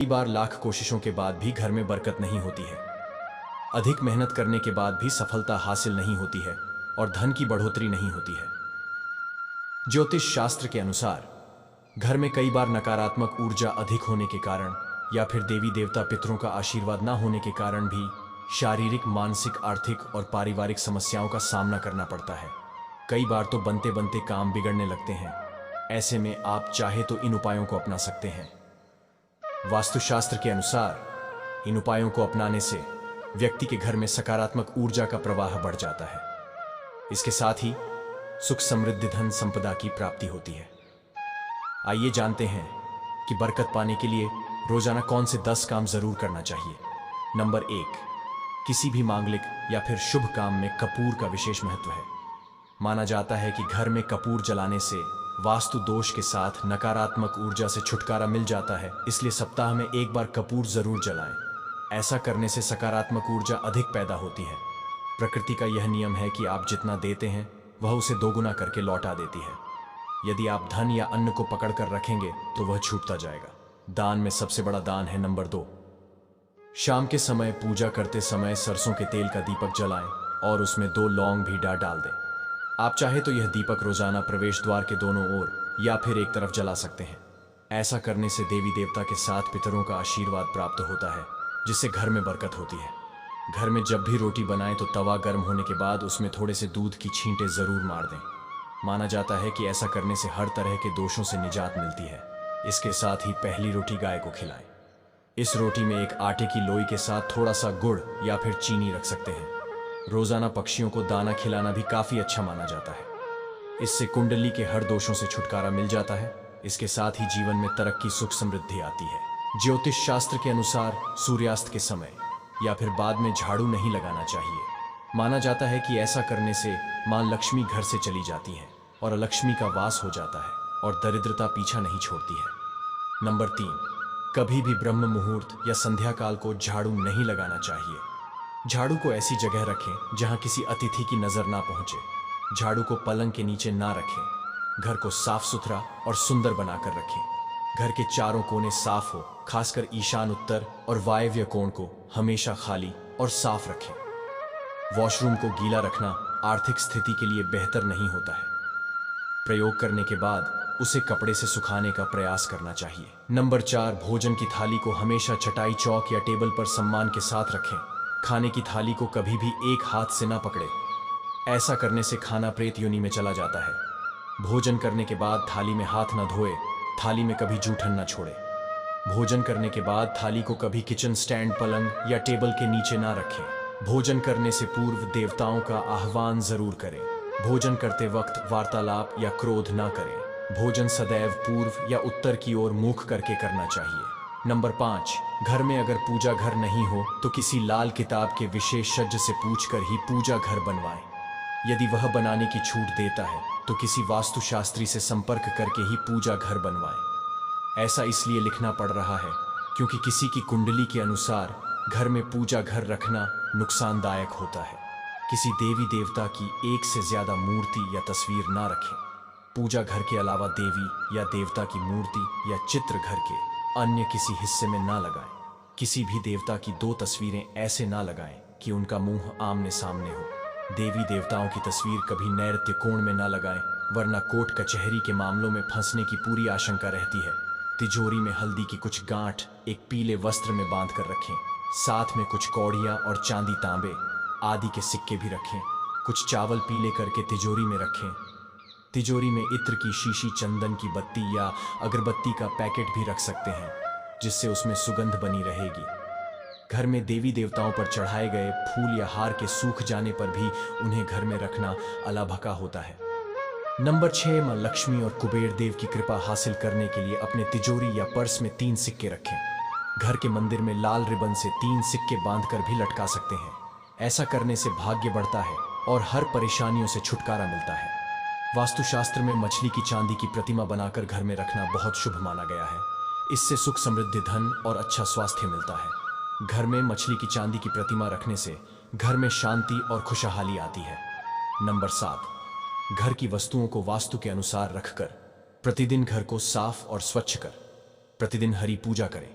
कई बार लाख कोशिशों के बाद भी घर में बरकत नहीं होती है। अधिक मेहनत करने के बाद भी सफलता हासिल नहीं होती है और धन की बढ़ोतरी नहीं होती है। ज्योतिष शास्त्र के अनुसार घर में कई बार नकारात्मक ऊर्जा अधिक होने के कारण या फिर देवी देवता पितरों का आशीर्वाद न होने के कारण भी शारीरिक, मानसिक, आर्थिक और पारिवारिक समस्याओं का सामना करना पड़ता है। कई बार तो बनते बनते काम बिगड़ने लगते हैं। ऐसे में आप चाहे तो इन उपायों को अपना सकते हैं। वास्तुशास्त्र के अनुसार इन उपायों को अपनाने से व्यक्ति के घर में सकारात्मक ऊर्जा का प्रवाह बढ़ जाता है। इसके साथ ही सुख, समृद्धि, धन संपदा की प्राप्ति होती है। आइए जानते हैं कि बरकत पाने के लिए रोजाना कौन से 10 काम जरूर करना चाहिए। नंबर 1, किसी भी मांगलिक या फिर शुभ काम में कपूर का विशेष महत्व है। माना जाता है कि घर में कपूर जलाने से वास्तु दोष के साथ नकारात्मक ऊर्जा से छुटकारा मिल जाता है, इसलिए सप्ताह में एक बार कपूर जरूर जलाएं। ऐसा करने से सकारात्मक ऊर्जा अधिक पैदा होती है। प्रकृति का यह नियम है कि आप जितना देते हैं वह उसे दोगुना करके लौटा देती है। यदि आप धन या अन्न को पकड़ कर रखेंगे तो वह छूटता जाएगा। दान में सबसे बड़ा दान है नंबर 2, शाम के समय पूजा करते समय सरसों के तेल का दीपक जलाएं और उसमें 2 लौंग भी डाल दें। आप चाहे तो यह दीपक रोजाना प्रवेश द्वार के दोनों ओर या फिर एक तरफ जला सकते हैं। ऐसा करने से देवी देवता के साथ पितरों का आशीर्वाद प्राप्त होता है, जिससे घर में बरकत होती है। घर में जब भी रोटी बनाएं तो तवा गर्म होने के बाद उसमें थोड़े से दूध की छींटे जरूर मार दें। माना जाता है कि ऐसा करने से हर तरह के दोषों से निजात मिलती है। इसके साथ ही पहली रोटी गाय को खिलाएं। इस रोटी में एक आटे की लोई के साथ थोड़ा सा गुड़ या फिर चीनी रख सकते हैं। रोजाना पक्षियों को दाना खिलाना भी काफी अच्छा माना जाता है। इससे कुंडली के हर दोषों से छुटकारा मिल जाता है। इसके साथ ही जीवन में तरक्की, सुख, समृद्धि आती है। ज्योतिष शास्त्र के अनुसार सूर्यास्त के समय या फिर बाद में झाड़ू नहीं लगाना चाहिए। माना जाता है कि ऐसा करने से मां लक्ष्मी घर से चली जाती है और अलक्ष्मी का वास हो जाता है और दरिद्रता पीछा नहीं छोड़ती है। नंबर 3, कभी भी ब्रह्म मुहूर्त या संध्या काल को झाड़ू नहीं लगाना चाहिए। झाड़ू को ऐसी जगह रखें जहां किसी अतिथि की नजर ना पहुंचे। झाड़ू को पलंग के नीचे ना रखें। घर को साफ सुथरा और सुंदर बनाकर रखें। घर के चारों कोने साफ हो, खासकर ईशान, उत्तर और वायव्य कोण को हमेशा खाली और साफ रखें। वॉशरूम को गीला रखना आर्थिक स्थिति के लिए बेहतर नहीं होता है। प्रयोग करने के बाद उसे कपड़े से सुखाने का प्रयास करना चाहिए। नंबर 4, भोजन की थाली को हमेशा चटाई, चौक या टेबल पर सम्मान के साथ रखें। खाने की थाली को कभी भी एक हाथ से ना पकड़े। ऐसा करने से खाना प्रेत योनि में चला जाता है। भोजन करने के बाद थाली में हाथ न धोए। थाली में कभी जूठन न छोड़े। भोजन करने के बाद थाली को कभी किचन स्टैंड, पलंग या टेबल के नीचे ना रखें। भोजन करने से पूर्व देवताओं का आह्वान जरूर करें। भोजन करते वक्त वार्तालाप या क्रोध ना करें। भोजन सदैव पूर्व या उत्तर की ओर मुख करके करना चाहिए। नंबर 5, घर में अगर पूजा घर नहीं हो तो किसी लाल किताब के विशेषज्ञ से पूछकर ही पूजा घर बनवाएं। यदि वह बनाने की छूट देता है तो किसी वास्तुशास्त्री से संपर्क करके ही पूजा घर बनवाएं। ऐसा इसलिए लिखना पड़ रहा है क्योंकि किसी की कुंडली के अनुसार घर में पूजा घर रखना नुकसानदायक होता है। किसी देवी देवता की एक से ज्यादा मूर्ति या तस्वीर ना रखें। पूजा घर के अलावा देवी या देवता की मूर्ति या चित्र घर के अन्य किसी हिस्से में ना लगाएं। किसी भी देवता की 2 तस्वीरें ऐसे ना लगाएं कि उनका मुंह आमने सामने हो। देवी देवताओं की तस्वीर कभी नैऋत्य कोण में ना लगाएं, वरना कोर्ट कचहरी के मामलों में फंसने की पूरी आशंका रहती है। तिजोरी में हल्दी की कुछ गांठ एक पीले वस्त्र में बांध कर रखें। साथ में कुछ कौड़ियां और चांदी, तांबे आदि के सिक्के भी रखें। कुछ चावल पीले करके तिजोरी में रखें। तिजोरी में इत्र की शीशी, चंदन की बत्ती या अगरबत्ती का पैकेट भी रख सकते हैं, जिससे उसमें सुगंध बनी रहेगी। घर में देवी देवताओं पर चढ़ाए गए फूल या हार के सूख जाने पर भी उन्हें घर में रखना अलाभका होता है। नंबर 6, मां लक्ष्मी और कुबेर देव की कृपा हासिल करने के लिए अपने तिजोरी या पर्स में 3 सिक्के रखें। घर के मंदिर में लाल रिबन से 3 सिक्के बांधकर भी लटका सकते हैं। ऐसा करने से भाग्य बढ़ता है और हर परेशानियों से छुटकारा मिलता है। वास्तुशास्त्र में मछली की चांदी की प्रतिमा बनाकर घर में रखना बहुत शुभ माना गया है। इससे सुख, समृद्धि, धन और अच्छा स्वास्थ्य मिलता है। घर में मछली की चांदी की प्रतिमा रखने से घर में शांति और खुशहाली आती है। नंबर 7, घर की वस्तुओं को वास्तु के अनुसार रखकर प्रतिदिन घर को साफ और स्वच्छ कर प्रतिदिन हरी पूजा करें।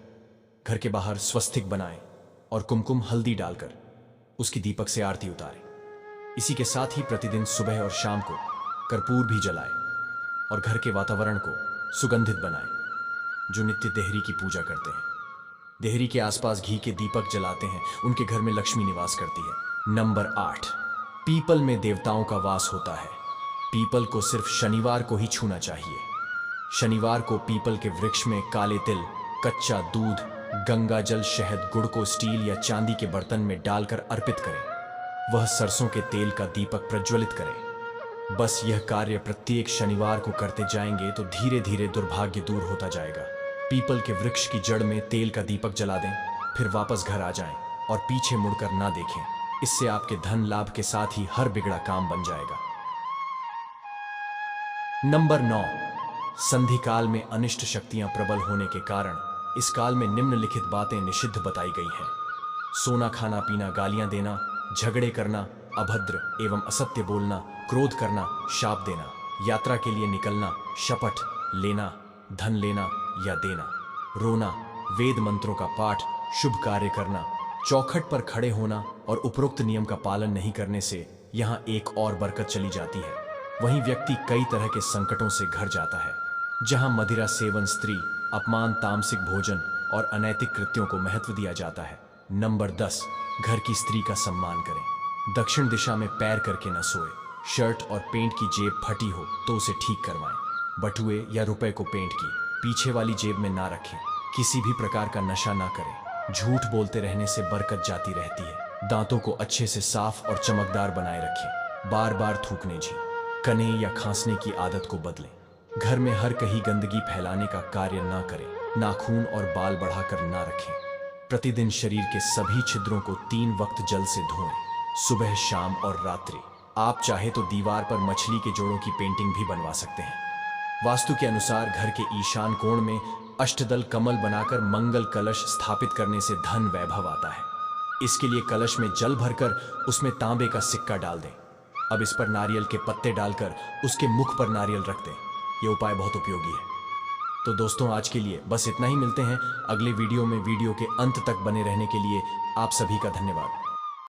घर के बाहर स्वस्तिक बनाएं और कुमकुम हल्दी डालकर उसकी दीपक से आरती उतारें। इसी के साथ ही प्रतिदिन सुबह और शाम को कर्पूर भी जलाएं और घर के वातावरण को सुगंधित बनाएं। जो नित्य देहरी की पूजा करते हैं, देहरी के आसपास घी के दीपक जलाते हैं, उनके घर में लक्ष्मी निवास करती है। नंबर 8, पीपल में देवताओं का वास होता है। पीपल को सिर्फ शनिवार को ही छूना चाहिए। शनिवार को पीपल के वृक्ष में काले तिल, कच्चा दूध, गंगा जल, शहद, गुड़ को स्टील या चांदी के बर्तन में डालकर अर्पित करें। वह सरसों के तेल का दीपक प्रज्वलित करें। बस यह कार्य प्रत्येक शनिवार को करते जाएंगे तो धीरे धीरे दुर्भाग्य दूर होता जाएगा। पीपल के वृक्ष की जड़ में तेल का दीपक जला दें, फिर वापस घर आ जाएं और पीछे मुड़कर ना देखें। इससे आपके धन लाभ के साथ ही हर बिगड़ा काम बन जाएगा। नंबर 9, संधि काल में अनिष्ट शक्तियां प्रबल होने के कारण इस काल में निम्नलिखित बातें निषिद्ध बताई गई हैं। सोना खाना पीना, गालियां देना, झगड़े करना, अभद्र एवं असत्य बोलना, क्रोध करना, शाप देना, यात्रा के लिए निकलना, शपथ लेना, धन लेना या देना, रोना, वेद मंत्रों का पाठ, शुभ कार्य करना, चौखट पर खड़े होना और उपरोक्त नियम का पालन नहीं करने से यहाँ एक और बरकत चली जाती है। वहीं व्यक्ति कई तरह के संकटों से घर जाता है। जहां मदिरा सेवन, स्त्री अपमान, तामसिक भोजन और अनैतिक कृत्यों को महत्व दिया जाता है। नंबर 10, घर की स्त्री का सम्मान करें। दक्षिण दिशा में पैर करके न सोए। शर्ट और पेंट की जेब फटी हो तो उसे ठीक करवाएं। बटुए या रुपए को पेंट की पीछे वाली जेब में ना रखें। किसी भी प्रकार का नशा ना करें। झूठ बोलते रहने से बरकत जाती रहती है। दांतों को अच्छे से साफ और चमकदार बनाए रखें। बार बार थूकने, कने या खांसने की आदत को बदलें। घर में हर कहीं गंदगी फैलाने का कार्य ना करें। नाखून और बाल बढ़ाकर ना रखें। प्रतिदिन शरीर के सभी छिद्रों को 3 वक्त जल से धोएं, सुबह, शाम और रात्रि। आप चाहे तो दीवार पर मछली के जोड़ों की पेंटिंग भी बनवा सकते हैं। वास्तु के अनुसार घर के ईशान कोण में अष्टदल कमल बनाकर मंगल कलश स्थापित करने से धन वैभव आता है। इसके लिए कलश में जल भरकर उसमें तांबे का सिक्का डाल दें। अब इस पर नारियल के पत्ते डालकर उसके मुख पर नारियल रख दें। यह उपाय बहुत उपयोगी है। तो दोस्तों, आज के लिए बस इतना ही। मिलते हैं अगले वीडियो में। वीडियो के अंत तक बने रहने के लिए आप सभी का धन्यवाद।